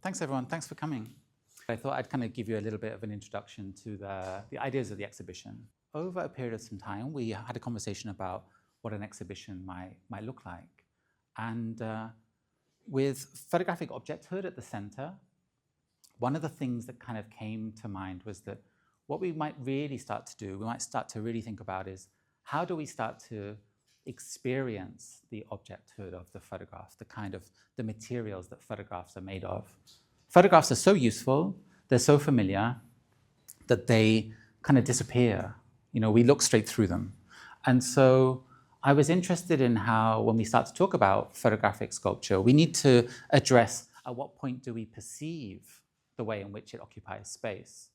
Thanks, everyone. Thanks for coming. I thought I'd kind of give you a little bit of an introduction to the ideas of the exhibition. Over a period of some time, we had a conversation about what an exhibition might look like. And with photographic objecthood at the center, one of the things that kind of came to mind was that what we might really start to do, we might start to really think about is how do we start to experience the objecthood of the photograph, the materials that photographs are made of. Photographs are so useful, they're so familiar that they kind of disappear. We look straight through them. And so I was interested in how, when we start to talk about photographic sculpture, we need to address at what point do we perceive the way in which it occupies space.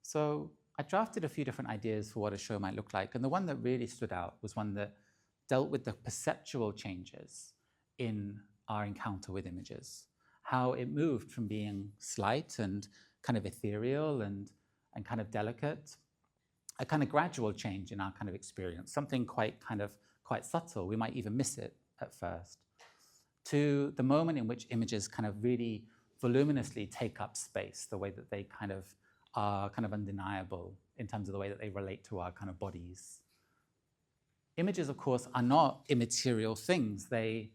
So I drafted a few different ideas for what a show might look like, and the one that really stood out was one that dealt with the perceptual changes in our encounter with images, how it moved from being slight and kind of ethereal and kind of delicate, a kind of gradual change in our kind of experience, something quite subtle, we might even miss it at first, to the moment in which images kind of really voluminously take up space, the way that they kind of are kind of undeniable in terms of the way that they relate to our kind of bodies. Images, of course, are not immaterial things. They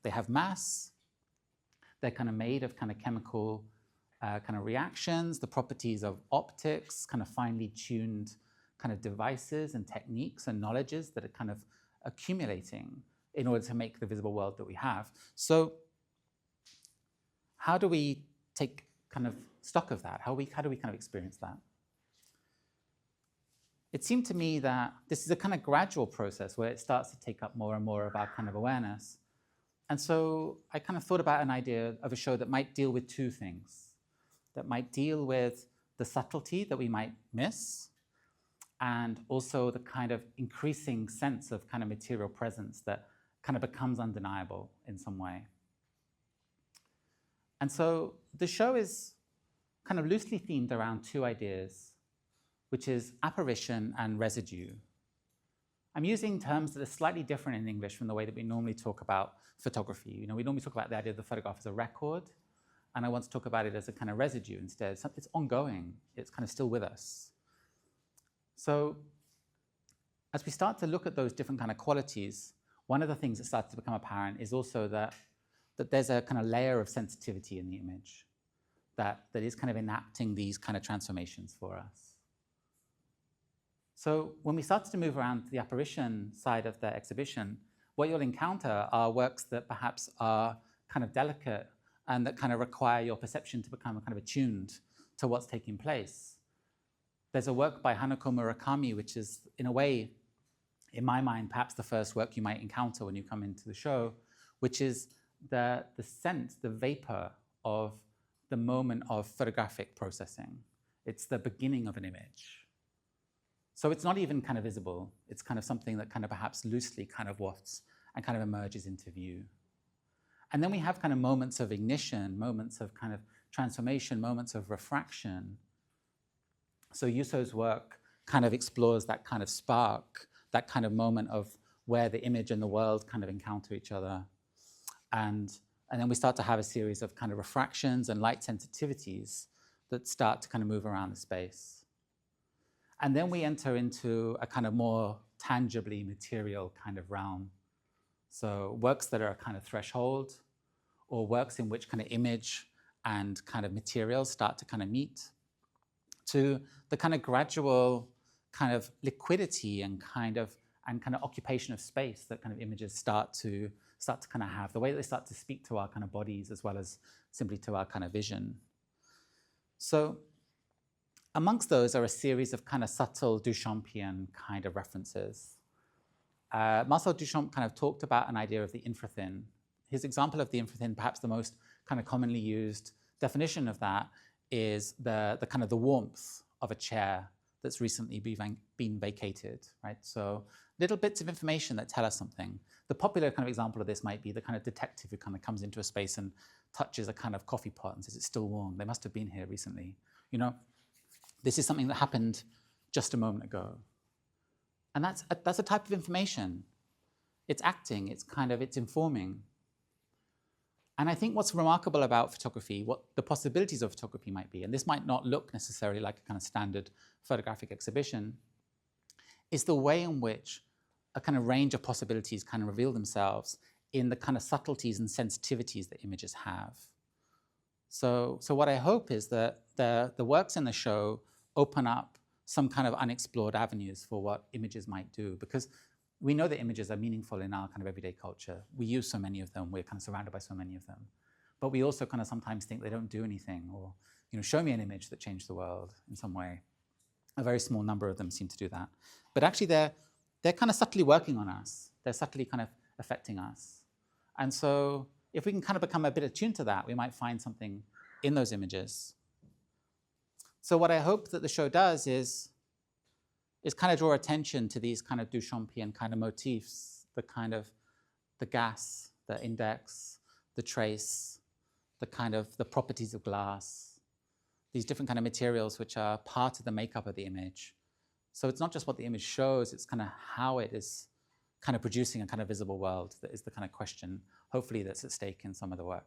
have mass. They're kind of made of kind of chemical kind of reactions, the properties of optics, kind of finely tuned kind of devices and techniques and knowledges that are kind of accumulating in order to make the visible world that we have. So how do we take kind of stock of that? How do we kind of experience that? It seemed to me that this is a kind of gradual process where it starts to take up more and more of our kind of awareness. And so I kind of thought about an idea of a show that might deal with two things, that might deal with the subtlety that we might miss, and also the kind of increasing sense of kind of material presence that kind of becomes undeniable in some way. And so the show is kind of loosely themed around two ideas, which is apparition and residue. I'm using terms that are slightly different in English from the way that we normally talk about photography. We normally talk about the idea of the photograph as a record, and I want to talk about it as a kind of residue instead. It's ongoing, it's kind of still with us. So as we start to look at those different kind of qualities, one of the things that starts to become apparent is also that there's a kind of layer of sensitivity in the image that is kind of enacting these kind of transformations for us. So when we start to move around the apparition side of the exhibition, what you'll encounter are works that perhaps are kind of delicate and that kind of require your perception to become kind of attuned to what's taking place. There's a work by Hanako Murakami, which is, in a way, in my mind, perhaps the first work you might encounter when you come into the show, which is the scent, the vapor of the moment of photographic processing. It's the beginning of an image. So it's not even kind of visible. It's kind of something that kind of perhaps loosely kind of wafts and kind of emerges into view. And then we have kind of moments of ignition, moments of kind of transformation, moments of refraction. So Yuso's work kind of explores that kind of spark, that kind of moment of where the image and the world kind of encounter each other. And then we start to have a series of kind of refractions and light sensitivities that start to kind of move around the space. And then we enter into a kind of more tangibly material kind of realm. So works that are a kind of threshold, or works in which kind of image and kind of materials start to kind of meet, to the kind of gradual kind of liquidity and kind of occupation of space that kind of images start to kind of have, the way that they start to speak to our kind of bodies as well as simply to our kind of vision. So amongst those are a series of kind of subtle Duchampian kind of references. Marcel Duchamp kind of talked about an idea of the infrathin. His example of the infrathin, perhaps the most kind of commonly used definition of that, is the kind of the warmth of a chair that's recently been vacated, right? So little bits of information that tell us something. The popular kind of example of this might be the kind of detective who kind of comes into a space and touches a kind of coffee pot and says it's still warm. They must have been here recently. This is something that happened just a moment ago. And that's a type of information. It's acting, it's informing. And I think what's remarkable about photography, what the possibilities of photography might be, and this might not look necessarily like a kind of standard photographic exhibition, is the way in which a kind of range of possibilities kind of reveal themselves in the kind of subtleties and sensitivities that images have. So what I hope is that the works in the show open up some kind of unexplored avenues for what images might do, because we know that images are meaningful in our kind of everyday culture. We use so many of them. We're kind of surrounded by so many of them. But we also kind of sometimes think they don't do anything, or, show me an image that changed the world in some way. A very small number of them seem to do that. But actually they're kind of subtly working on us. They're subtly kind of affecting us. And so if we can kind of become a bit attuned to that, we might find something in those images. So what I hope that the show does is kind of draw attention to these kind of Duchampian kind of motifs, the gas, the index, the trace, the properties of glass, these different kind of materials which are part of the makeup of the image. So it's not just what the image shows, it's kind of how it is kind of producing a kind of visible world that is the kind of question, hopefully, that's at stake in some of the work.